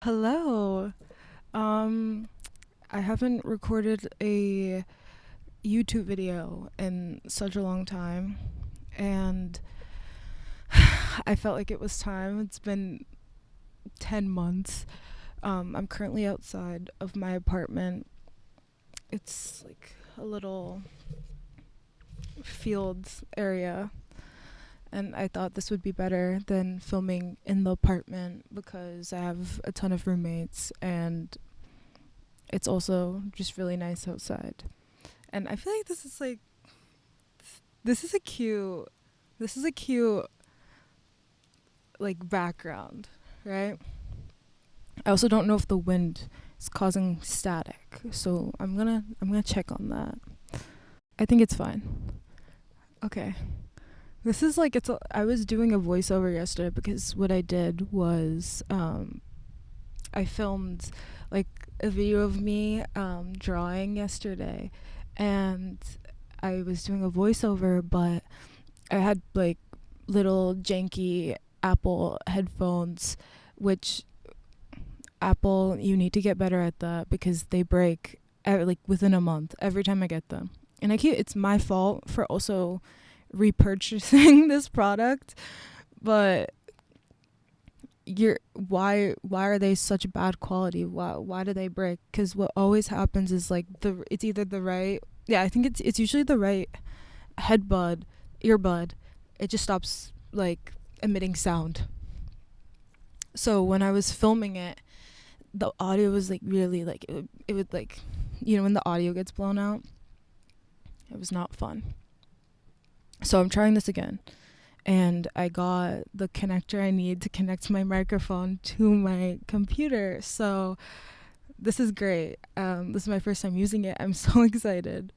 Hello. Um, I haven't recorded a YouTube video in such a long time, and I felt like it was time. It's been 10 months. I'm currently outside of my apartment. It's like a little fields area, and I thought this would be better than filming in the apartment because I have a ton of roommates and it's also just really nice outside. And I feel like this is a cute this is a cute like background, right? I also don't know if the wind is causing static, so I'm gonna check on that. I think it's fine. Okay. This is like I was doing a voiceover yesterday because what I did was I filmed like a video of me drawing yesterday, and I was doing a voiceover, but I had like little janky Apple headphones, which Apple, you need to get better at that because they break like within a month every time I get them. And it's my fault for also repurchasing this product, but why are they such bad quality? Why do they break? Because what always happens is like it's either the right, yeah, I think it's usually the right earbud. It just stops like emitting sound. So when I was filming it, the audio was like really like it would like, when the audio gets blown out, it was not fun. So I'm trying this again, and I got the connector I need to connect my microphone to my computer. So this is great. This is my first time using it. I'm so excited.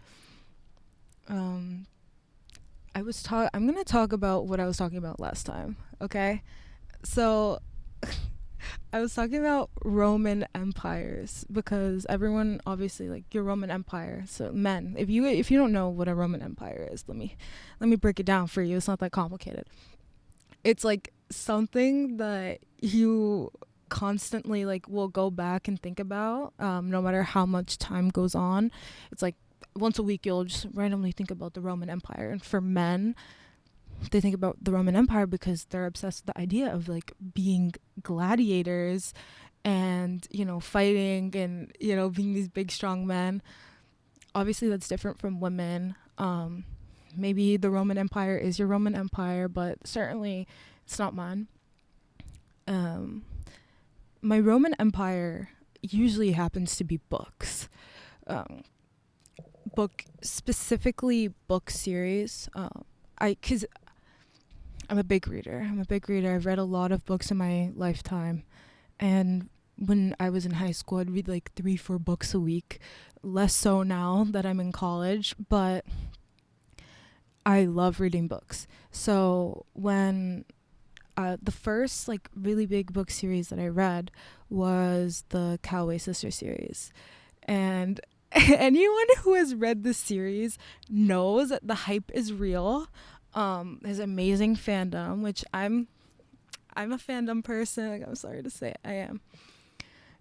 Um, I'm gonna talk about what I was talking about last time. Okay, so I was talking about Roman empires because everyone obviously like your Roman Empire. So men, if you don't know what a Roman Empire is, let me break it down for you. It's not that complicated. It's like something that you constantly like will go back and think about, no matter how much time goes on. It's like once a week you'll just randomly think about the Roman Empire. And for men, they think about the Roman Empire because they're obsessed with the idea of like being gladiators and, fighting and, being these big strong men. Obviously that's different from women. Maybe the Roman Empire is your Roman Empire, but certainly it's not mine. My Roman Empire usually happens to be books. Um, specifically book series. Cause I'm a big reader. I've read a lot of books in my lifetime. And when I was in high school, I'd read like 3-4 books a week. Less so now that I'm in college, but I love reading books. So when the first like really big book series that I read was the Calloway Sister series. And anyone who has read this series knows that the hype is real. His amazing fandom, which I'm a fandom person. Like, I'm sorry to say I am.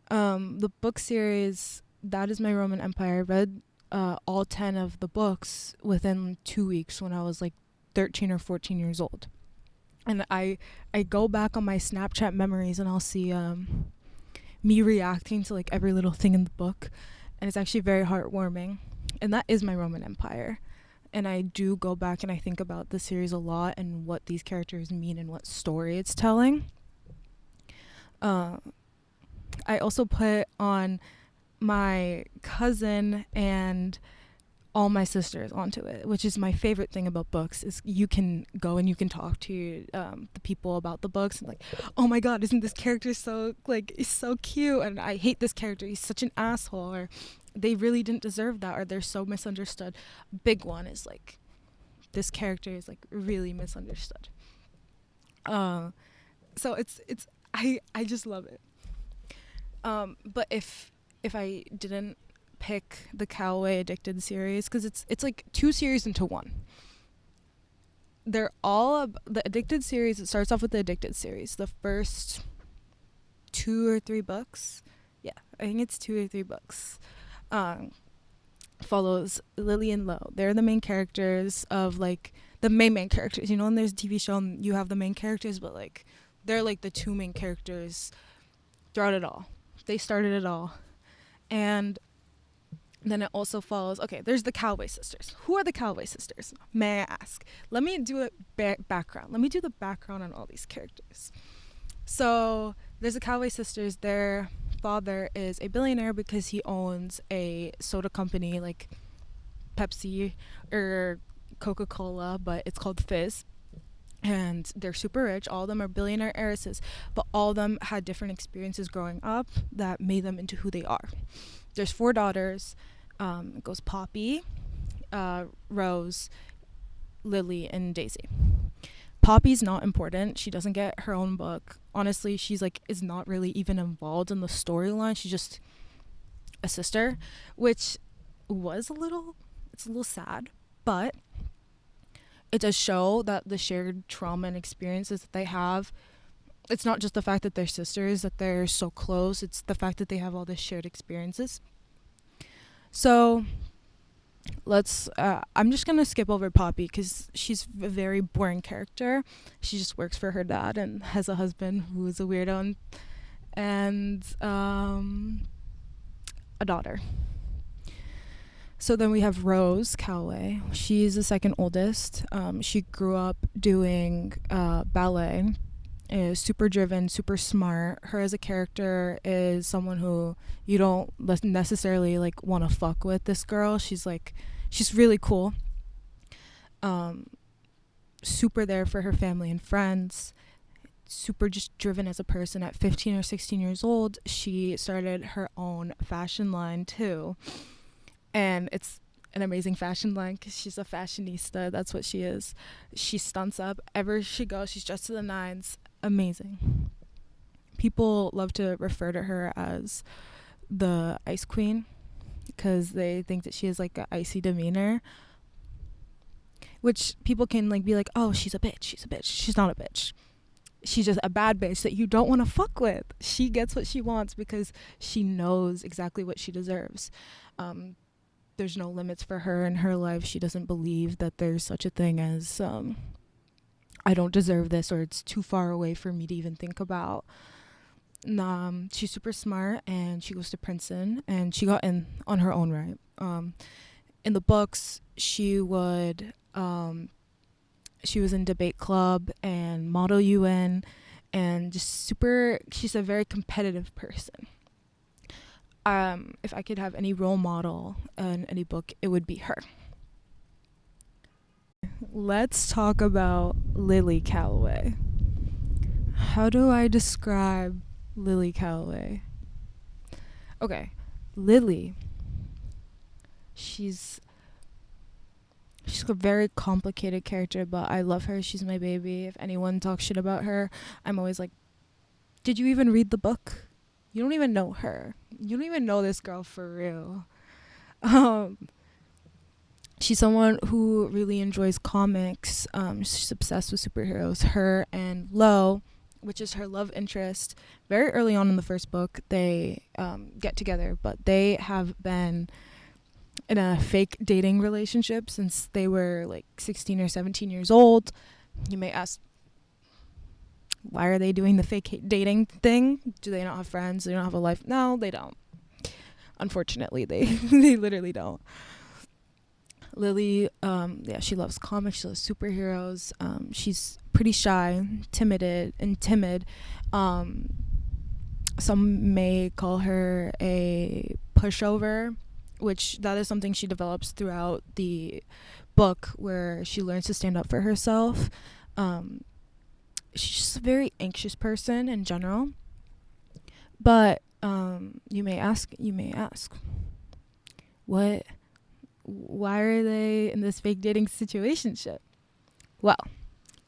The book series, that is my Roman Empire. I read all 10 of the books within 2 weeks when I was like 13 or 14 years old. And I go back on my Snapchat memories and I'll see me reacting to like every little thing in the book, and it's actually very heartwarming. And that is my Roman Empire. And I do go back and I think about the series a lot and what these characters mean and what story it's telling. Uh, I also put on my cousin and all my sisters onto it, which is my favorite thing about books. Is you can go and you can talk to the people about the books and like, oh my god, isn't this character so like he's so cute, and I hate this character, he's such an asshole, or they really didn't deserve that, or they're so misunderstood. Big one is like this character is like really misunderstood. So it's I just love it. But if I didn't pick the Calloway Addicted series, because it's like 2 series into one. They're all the Addicted series. It starts off with the Addicted series. The first 2 or 3 books. Yeah, I think it's 2 or 3 books. Follows Lily and Lo. They're the main characters of like the main characters. You know, when there's a TV show and you have the main characters, but like they're like the 2 main characters throughout it all. They started it all. And then it also follows, okay, there's the Calloway Sisters. Who are the Calloway Sisters? May I ask? Let me do a background. Let me do the background on all these characters. So there's the Calloway Sisters. Their father is a billionaire because he owns a soda company like Pepsi or Coca-Cola, but it's called Fizz. And they're super rich. All of them are billionaire heiresses, but all of them had different experiences growing up that made them into who they are. There's 4 daughters. It goes Poppy, Rose, Lily, and Daisy. Poppy's not important. She doesn't get her own book. Honestly, she's like is not really even involved in the storyline. She's just a sister, which it's a little sad, but it does show that the shared trauma and experiences that they have, it's not just the fact that they're sisters, that they're so close, it's the fact that they have all these shared experiences. So I'm just gonna skip over Poppy because she's a very boring character. She just works for her dad and has a husband who is a weirdo and a daughter. So then we have Rose Calloway. She's the second oldest. She grew up doing ballet. Is super driven, super smart. Her as a character is someone who you don't necessarily like want to fuck with. This girl, she's really cool. Super there for her family and friends. Super just driven as a person. At 15 or 16 years old, she started her own fashion line too. And it's an amazing fashion line because she's a fashionista. That's what she is. She stunts up. Ever she goes, she's dressed to the nines. Amazing. People love to refer to her as the Ice Queen because they think that she has like an icy demeanor, which people can like be like, oh, she's a bitch. She's not a bitch. She's just a bad bitch that you don't want to fuck with. She gets what she wants because she knows exactly what she deserves. There's no limits for her in her life. She doesn't believe that there's such a thing as I don't deserve this, or it's too far away for me to even think about. She's super smart, and she goes to Princeton, and she got in on her own right. In the books, she was in debate club and model UN, and just she's a very competitive person. If I could have any role model in any book, it would be her. Let's talk about Lily Calloway. How do I describe Lily Calloway? Okay, Lily. She's a very complicated character, but I love her. She's my baby. If anyone talks shit about her, I'm always like, did you even read the book? You don't even know her. You don't even know this girl for real. She's someone who really enjoys comics. She's obsessed with superheroes. Her and Lo, which is her love interest, very early on in the first book, they get together, but they have been in a fake dating relationship since they were like 16 or 17 years old. You may ask, why are they doing the fake dating thing? Do they not have friends? Do they not have a life? No, they don't. Unfortunately, they literally don't. Lily, she loves comics. She loves superheroes. She's pretty shy, timid. Some may call her a pushover, which that is something she develops throughout the book, where she learns to stand up for herself. She's just a very anxious person in general. But you may ask, why are they in this fake dating situationship? Well,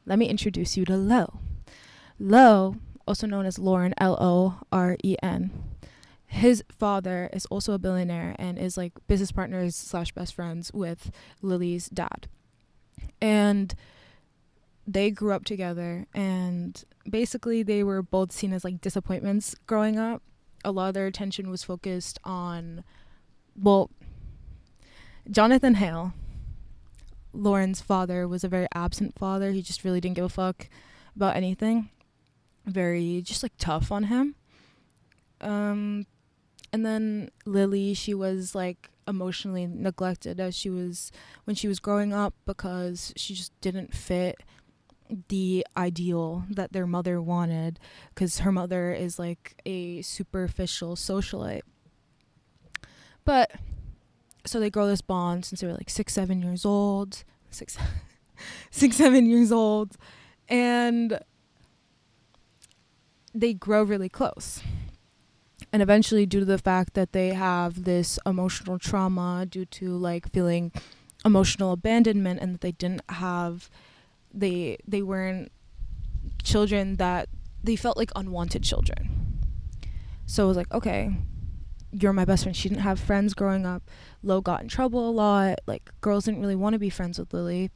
let me introduce you to Lo. Lo, also known as Lauren, Loren. His father is also a billionaire and is like business partners / best friends with Lily's dad. And they grew up together, and basically they were both seen as like disappointments growing up. A lot of their attention was focused on, well, Jonathan Hale, Lauren's father, was a very absent father. He just really didn't give a fuck about anything. Very just like tough on him. And then Lily, she was like emotionally neglected as she was when she was growing up, because she just didn't fit the ideal that their mother wanted, because her mother is like a superficial socialite. But so they grow this bond since they were like 6 7 years old, 7 years old, and they grow really close. And eventually, due to the fact that they have this emotional trauma due to like feeling emotional abandonment, and that they didn't have, they weren't children, that they felt like unwanted children. So it was like, okay, you're my best friend. She didn't have friends growing up. Lo got in trouble a lot. Like, girls didn't really want to be friends with Lily.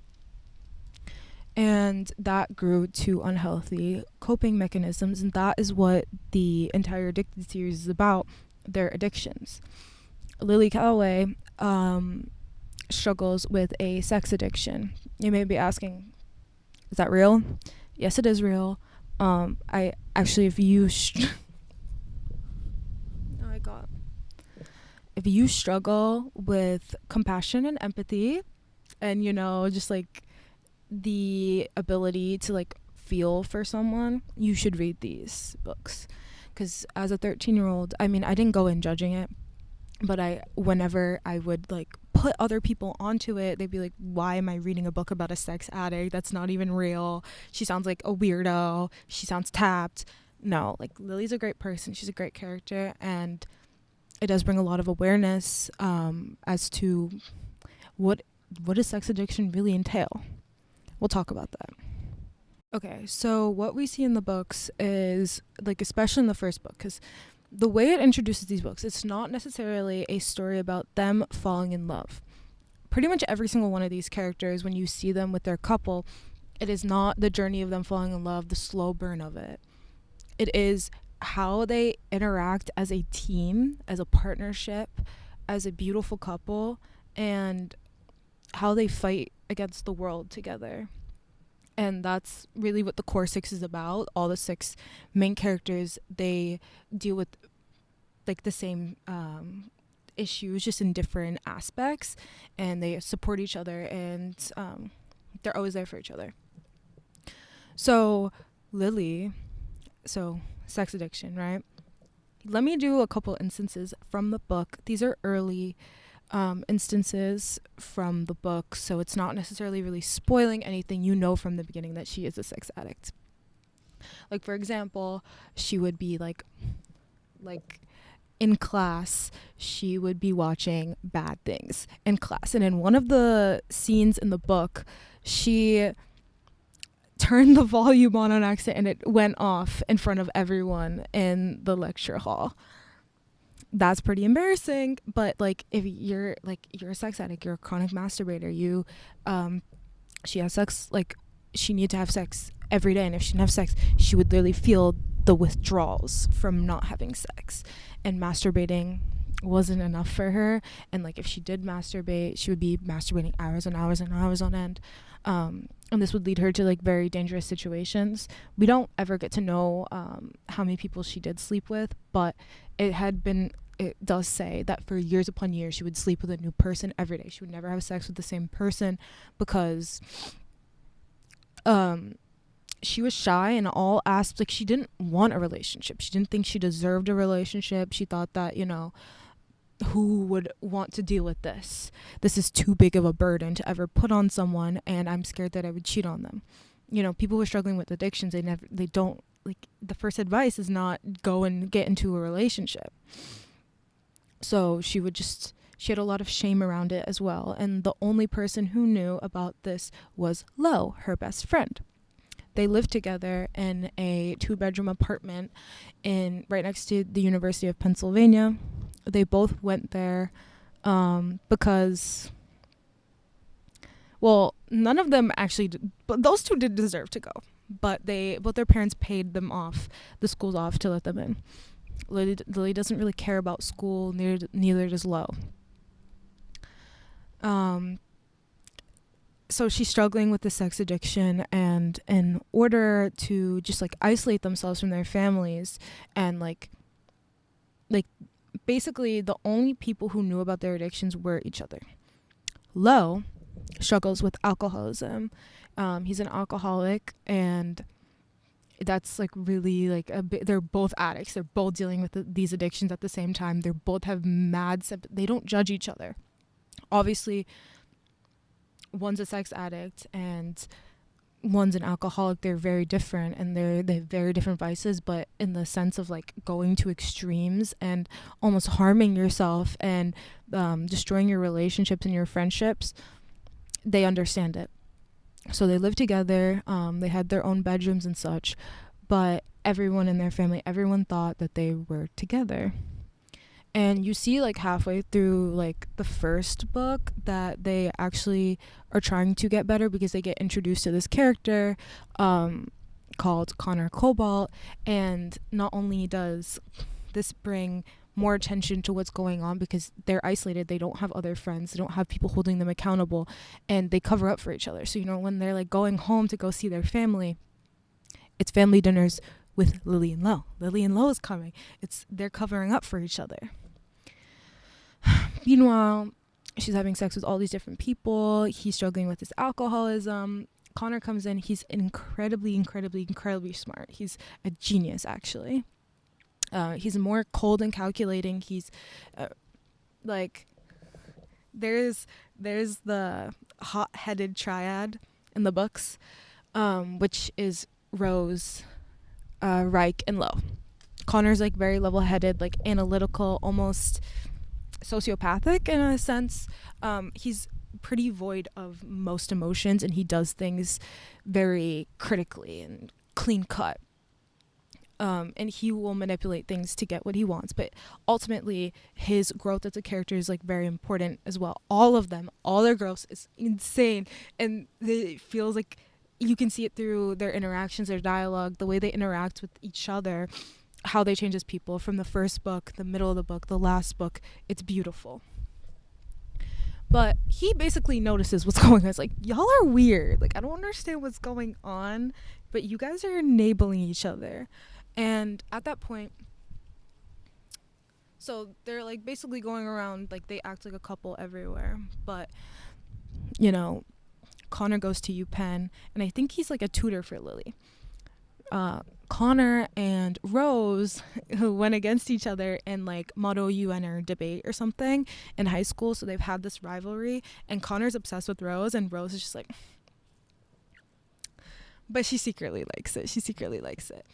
And that grew to unhealthy coping mechanisms, and that is what the entire Addicted series is about, their addictions. Lily Calloway struggles with a sex addiction. You may be asking, is that real? Yes, it is real. I actually, if you if you struggle with compassion and empathy, and just like the ability to like feel for someone, you should read these books. Because as a 13-year-old, I mean, I didn't go in judging it, but whenever I would like put other people onto it, they'd be like, why am I reading a book about a sex addict? That's not even real. She sounds like a weirdo. She sounds tapped. No, like, Lily's a great person. She's a great character, and it does bring a lot of awareness as to what does sex addiction really entail. We'll talk about that. Okay, so what we see in the books is, like, especially in the first book, because the way it introduces these books, it's not necessarily a story about them falling in love. Pretty much every single one of these characters, when you see them with their couple, it is not the journey of them falling in love, the slow burn of it. It is how they interact as a team, as a partnership, as a beautiful couple, and how they fight against the world together. And that's really what the core six is about. All the six main characters, they deal with like the same issues, just in different aspects, and they support each other, and they're always there for each other. So Lily, sex addiction, right? Let me do a couple instances from the book. These are early instances from the book, so it's not necessarily really spoiling anything. You know from the beginning that she is a sex addict. Like, for example, she would be like in class, she would be watching bad things in class, and in one of the scenes in the book, she turned the volume on accident, and it went off in front of everyone in the lecture hall. That's pretty embarrassing, but like, if you're a sex addict, you're a chronic masturbator, she has sex, like, she needed to have sex every day, and if she didn't have sex, she would literally feel the withdrawals from not having sex, and masturbating wasn't enough for her. And like, if she did masturbate, she would be masturbating hours and hours and hours on end, and this would lead her to like very dangerous situations. We don't ever get to know how many people she did sleep with, but it does say that for years upon years she would sleep with a new person every day. She would never have sex with the same person, because she was shy in all aspects. Like, she didn't want a relationship. She didn't think she deserved a relationship. She thought that, who would want to deal with this? This is too big of a burden to ever put on someone, and I'm scared that I would cheat on them. People who are struggling with addictions, they don't, like, the first advice is not go and get into a relationship. So she had a lot of shame around it as well. And the only person who knew about this was Lo, her best friend. They lived together in a 2-bedroom apartment right next to the University of Pennsylvania. They both went there because Well, none of them actually did, but those two did deserve to go. But both their parents paid them off, the schools off, to let them in. Lily doesn't really care about school, neither does Lo. So she's struggling with the sex addiction, and in order to just like isolate themselves from their families, and like basically the only people who knew about their addictions were each other. Lo struggles with alcoholism. He's an alcoholic, and that's like really like they're both addicts. They're both dealing with these addictions at the same time. They both have they don't judge each other. Obviously, one's a sex addict and one's an alcoholic. They're very different, and they have very different vices, but in the sense of like going to extremes and almost harming yourself and destroying your relationships and your friendships, they understand it. So they live together. They had their own bedrooms and such, but everyone in their family, everyone thought that they were together. And you see like halfway through like the first book that they actually are trying to get better, because they get introduced to this character called Connor Cobalt. And not only does this bring more attention to what's going on, because they're isolated, they don't have other friends, they don't have people holding them accountable, and they cover up for each other. So, you know, when they're like going home to go see their family, it's family dinners with Lily and Lo. Lily and Lo is coming. They're covering up for each other. Meanwhile, she's having sex with all these different people. He's struggling with his alcoholism. Connor comes in. He's incredibly smart. He's a genius, actually. He's more cold and calculating. He's like, there's the hot-headed triad in the books, which is Rose, Reich, and Lo. Connor's like very level-headed, like analytical, almost sociopathic in a sense. He's pretty void of most emotions, and he does things very critically and clean cut. And he will manipulate things to get what he wants, but ultimately his growth as a character is like very important as well. All of them, all their growth is insane, and it feels like you can see it through their interactions, their dialogue, the way they interact with each other, how they change as people from the first book, the middle of the book, the last book. It's beautiful. But he basically notices what's going on. It's like, y'all are weird. Like, I don't understand what's going on, but you guys are enabling each other. And at that point, so they're like basically going around, like they act like a couple everywhere. But, you know, Connor goes to UPenn, and I think he's like a tutor for Lily. Connor and Rose who went against each other in like Model UN or debate or something in high school, so they've had this rivalry, and Connor's obsessed with Rose, and Rose is just like, but she secretly likes it.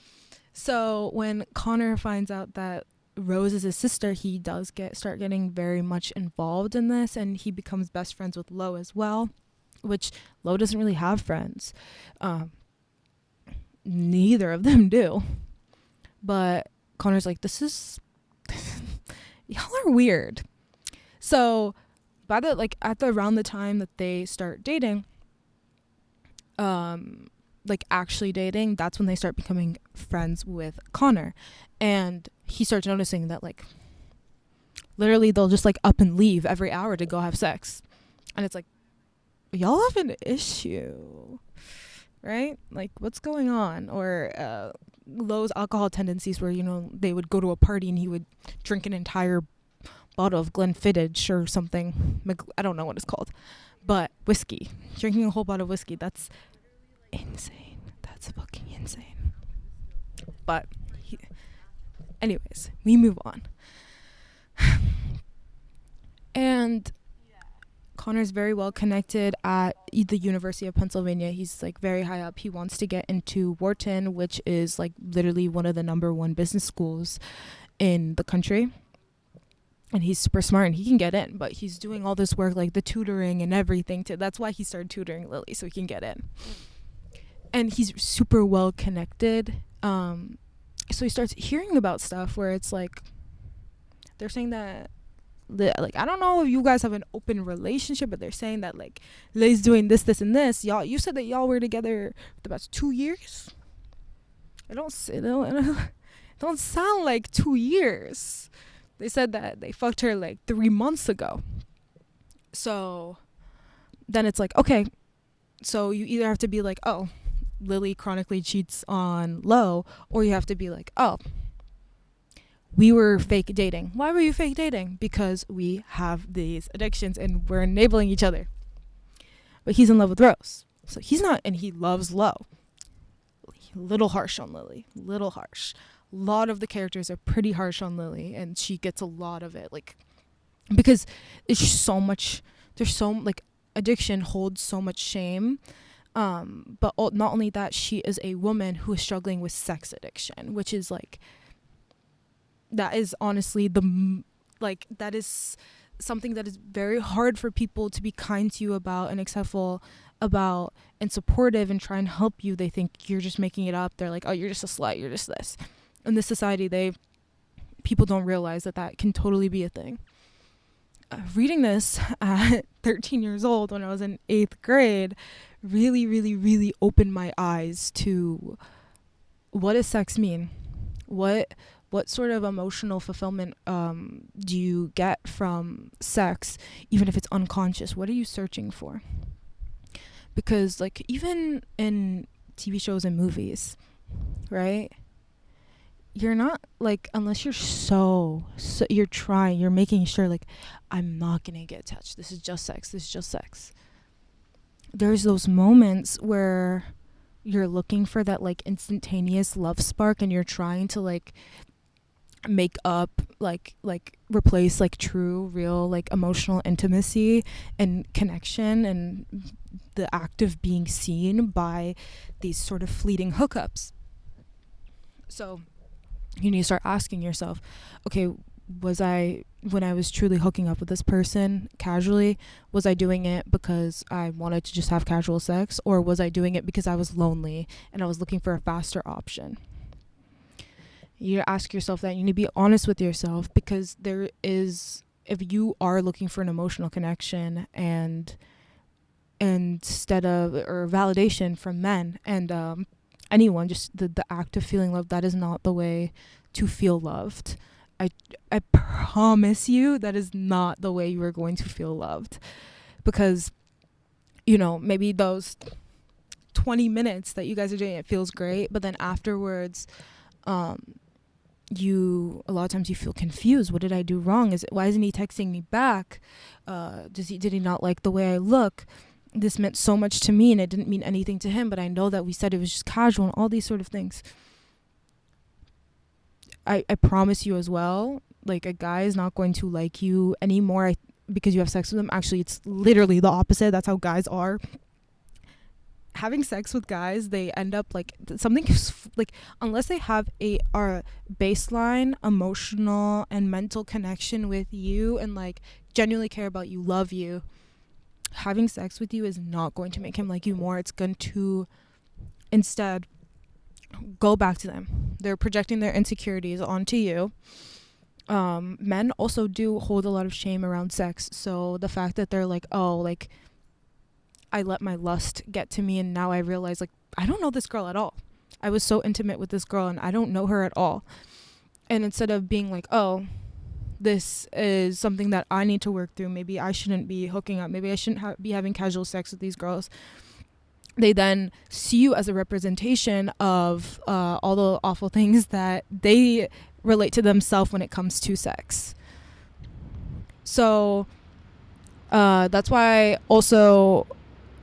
So when Connor finds out that Rose is his sister, he does start getting very much involved in this, and he becomes best friends with Lo as well, which Lo doesn't really have friends. Neither of them do. But Connor's like, y'all are weird. So around the time that they start dating, like actually dating, that's when they start becoming friends with Connor. And he starts noticing that like literally they'll just like up and leave every hour to go have sex. And it's like, y'all have an issue, right? Like, what's going on? Or Lo's alcohol tendencies, where, you know, they would go to a party and he would drink an entire bottle of Glenfiddich or something. I don't know what it's called, but whiskey. Drinking a whole bottle of whiskey, that's insane. That's fucking insane. But anyways, we move on. And Connor's very well connected at the University of Pennsylvania. He's like very high up. He wants to get into Wharton, which is like literally one of the number one business schools in the country. And he's super smart and he can get in, but he's doing all this work, like the tutoring and everything. That's why he started tutoring Lily, so he can get in. And he's super well connected. So he starts hearing about stuff where it's like, they're saying that like, I don't know if you guys have an open relationship, but they're saying that like Lay's doing this and this. Y'all, you said that y'all were together for about 2 years. It don't sound like 2 years. They said that they fucked her like 3 months ago. So then it's like, okay, so you either have to be like, oh, Lily chronically cheats on Lo, or you have to be like, oh, we were fake dating. Why were you fake dating? Because we have these addictions and we're enabling each other. But he's in love with Rose. So he's not, and he loves Lo. Little harsh on Lily. Little harsh. A lot of the characters are pretty harsh on Lily, and she gets a lot of it. Like, because it's so much, there's so, like, addiction holds so much shame. But not only that, she is a woman who is struggling with sex addiction, which is like, that is honestly that is something that is very hard for people to be kind to you about and acceptful about and supportive and try and help you. They think you're just making it up. They're like, oh, you're just a slut, you're just this. In this society, people don't realize that can totally be a thing. Reading this at 13 years old when I was in 8th grade really, really, really opened my eyes to what does sex mean? What sort of emotional fulfillment do you get from sex, even if it's unconscious? What are you searching for? Because, like, even in TV shows and movies, right? You're not, like, unless you're so you're trying, you're making sure, like, I'm not gonna get touched. This is just sex. There's those moments where you're looking for that, like, instantaneous love spark, and you're trying to, like, make up, like replace, like, true, real, like, emotional intimacy and connection and the act of being seen by these sort of fleeting hookups. So you need to start asking yourself, okay, when I was truly hooking up with this person casually, was I doing it because I wanted to just have casual sex, or was I doing it because I was lonely and I was looking for a faster option? You ask yourself that. You need to be honest with yourself, because if you are looking for an emotional connection and instead of, or validation from men and anyone, just the act of feeling loved, that is not the way to feel loved. I promise you that is not the way you are going to feel loved, because, you know, maybe those 20 minutes that you guys are doing, it feels great, but then afterwards, a lot of times you feel confused. What did I do wrong? Why isn't he texting me back? Did he not like the way I look? This meant so much to me and it didn't mean anything to him, but I know that we said it was just casual and all these sort of things. I promise you as well, like, a guy is not going to like you anymore because you have sex with him. Actually, it's literally the opposite. That's how guys are. Having sex with guys, they end up like something like, unless they have a baseline emotional and mental connection with you and, like, genuinely care about you, love you, having sex with you is not going to make him like you more. It's going to instead go back to them. They're projecting their insecurities onto you. Men also do hold a lot of shame around sex, so the fact that they're like, oh, like, I let my lust get to me and now I realize, like, I don't know this girl at all. I was so intimate with this girl and I don't know her at all. And instead of being like, oh, this is something that I need to work through, maybe I shouldn't be hooking up, maybe I shouldn't be having casual sex with these girls, they then see you as a representation of all the awful things that they relate to themselves when it comes to sex. So that's why also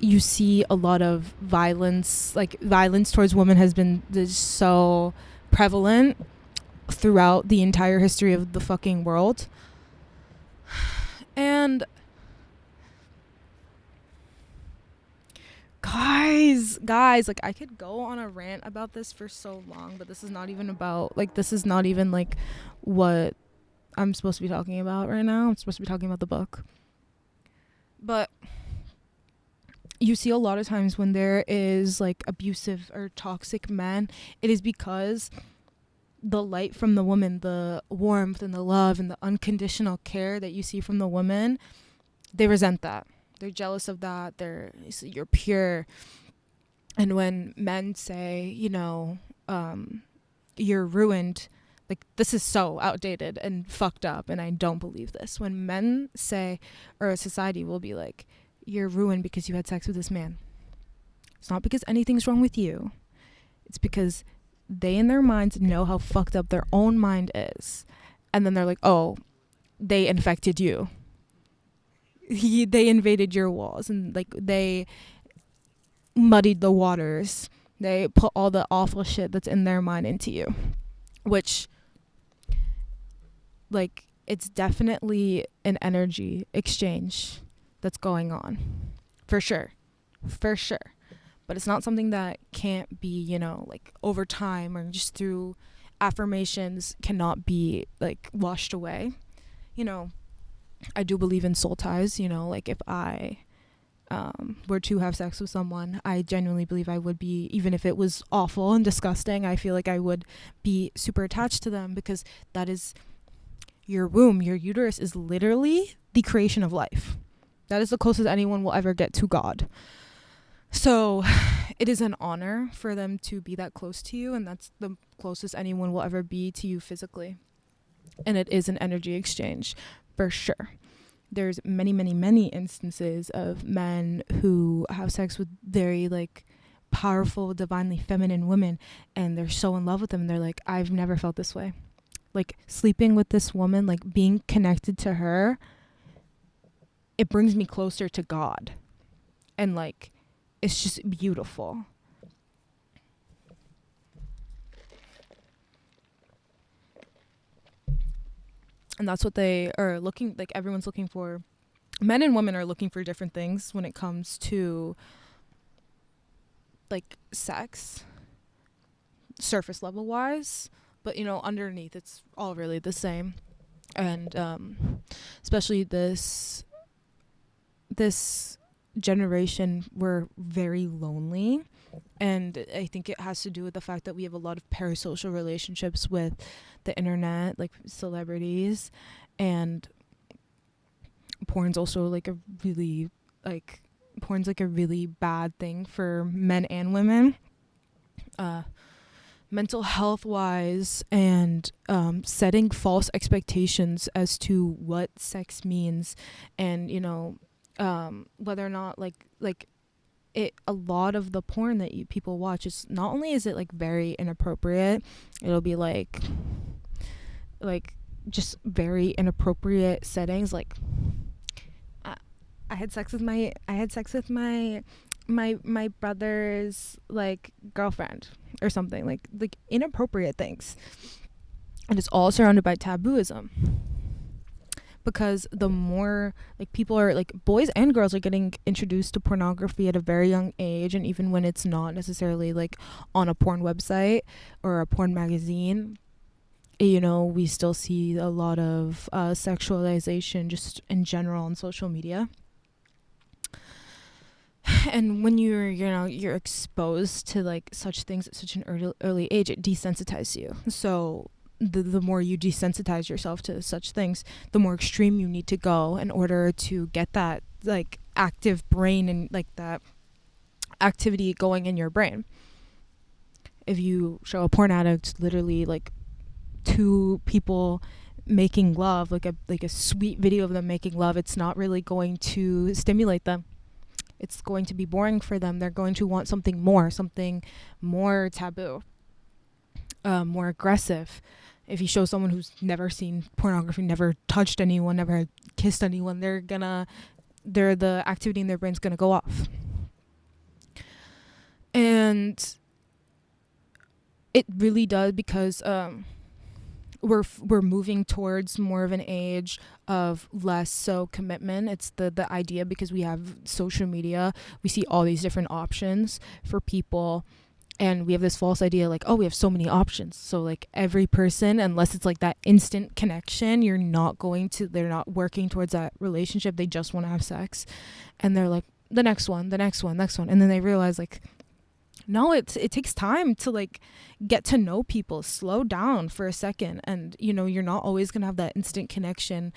you see a lot of violence, like violence towards women has been so prevalent throughout the entire history of the fucking world. And guys, like, I could go on a rant about this for so long, but this is not even like what I'm supposed to be talking about right now. I'm supposed to be talking about the book. But you see a lot of times when there is, like, abusive or toxic men, it is because the light from the woman, the warmth and the love and the unconditional care that you see from the woman, they resent that. They're jealous of that. You're pure. And when men say, you're ruined, like, this is so outdated and fucked up, and I don't believe this. When men say, or a society will be like, you're ruined because you had sex with this man, it's not because anything's wrong with you. It's because they in their minds know how fucked up their own mind is. And then they're like, oh, they infected you. They invaded your walls, and like they muddied the waters. They put all the awful shit that's in their mind into you, which, like, it's definitely an energy exchange that's going on, for sure, but it's not something that can't be, like, over time or just through affirmations cannot be, like, washed away. I do believe in soul ties. Like, if I were to have sex with someone, I genuinely believe I would be, even if it was awful and disgusting, I feel like I would be super attached to them, because that is your womb. Your uterus is literally the creation of life. That is the closest anyone will ever get to God. So it is an honor for them to be that close to you, and that's the closest anyone will ever be to you physically. And it is an energy exchange, for sure. There's many, many, many instances of men who have sex with very, like, powerful, divinely feminine women, and they're so in love with them, and they're like, I've never felt this way. Like, sleeping with this woman, like, being connected to her, it brings me closer to God. And, like, it's just beautiful. And that's what they are looking, like, everyone's looking for. Men and women are looking for different things when it comes to, like, sex, surface level wise, but underneath it's all really the same. And especially this generation, we're very lonely, and I think it has to do with the fact that we have a lot of parasocial relationships with the internet, like celebrities, and porn's also like a really bad thing for men and women, mental health wise, and setting false expectations as to what sex means, and whether or not like it, a lot of the porn that people watch, is not only is it like very inappropriate, it'll be like just very inappropriate settings, like I had sex with my brother's, like, girlfriend or something, like inappropriate things, and it's all surrounded by tabooism. Because the more, like, people are, like, boys and girls are getting introduced to pornography at a very young age, and even when it's not necessarily, like, on a porn website or a porn magazine, we still see a lot of sexualization just in general on social media. And when you're exposed to, like, such things at such an early age, it desensitizes you. So the more you desensitize yourself to such things, the more extreme you need to go in order to get that, like, active brain and, like, that activity going in your brain. If you show a porn addict literally, like, two people making love, like a sweet video of them making love, it's not really going to stimulate them. It's going to be boring for them. They're going to want something more taboo, more aggressive. If you show someone who's never seen pornography, never touched anyone, never kissed anyone, the activity in their brain's gonna go off. And it really does, because we're moving towards more of an age of less so commitment. It's the idea, because we have social media, we see all these different options for people, and we have this false idea, like, oh, we have so many options, so, like, every person, unless it's like that instant connection, they're not working towards that relationship, they just want to have sex, and they're like, the next one, and then they realize, like, No, it takes time to like get to know people. Slow down for a second, and you're not always gonna have that instant connection.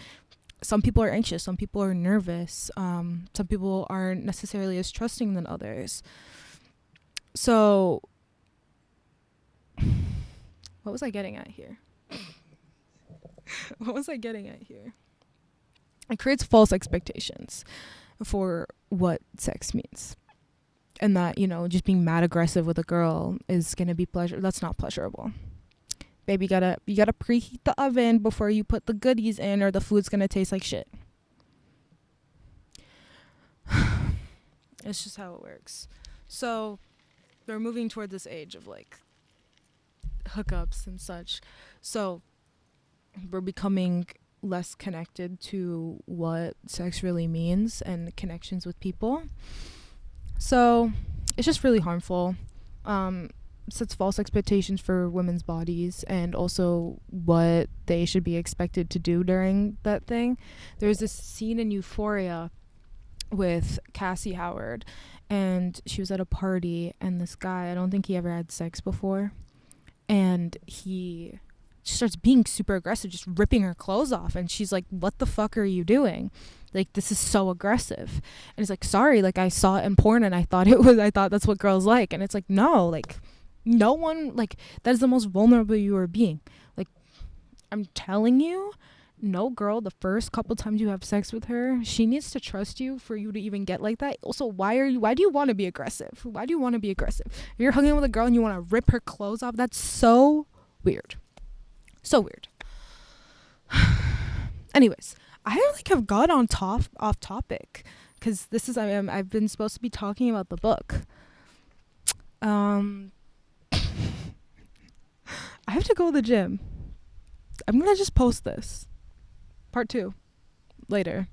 Some people are anxious, some people are nervous, some people aren't necessarily as trusting than others. So what was I getting at here? What was I getting at here? It creates false expectations for what sex means. And that, just being mad aggressive with a girl is going to be pleasure. That's not pleasurable. Baby, you gotta preheat the oven before you put the goodies in, or the food's going to taste like shit. It's just how it works. So we're moving toward this age of like hookups and such. So we're becoming less connected to what sex really means and connections with people. So it's just really harmful. Sets false expectations for women's bodies and also what they should be expected to do during that thing. There's this scene in Euphoria with Cassie Howard, and she was at a party, and this guy, I don't think he ever had sex before, and he starts being super aggressive, just ripping her clothes off, and she's like, what the fuck are you doing? Like, this is so aggressive. And he's like, sorry, like, I saw it in porn and I thought that's what girls like. And it's like, no, like, no one, like, that is the most vulnerable you are being. Like, I'm telling you, no girl, the first couple times you have sex with her, she needs to trust you for you to even get like that. Also, why do you want to be aggressive? Why do you want to be aggressive? If you're hugging with a girl and you want to rip her clothes off, that's so weird. So weird. Anyways, I like have got off topic because this is I've been supposed to be talking about the book. I have to go to the gym. I'm gonna just post this part 2 later.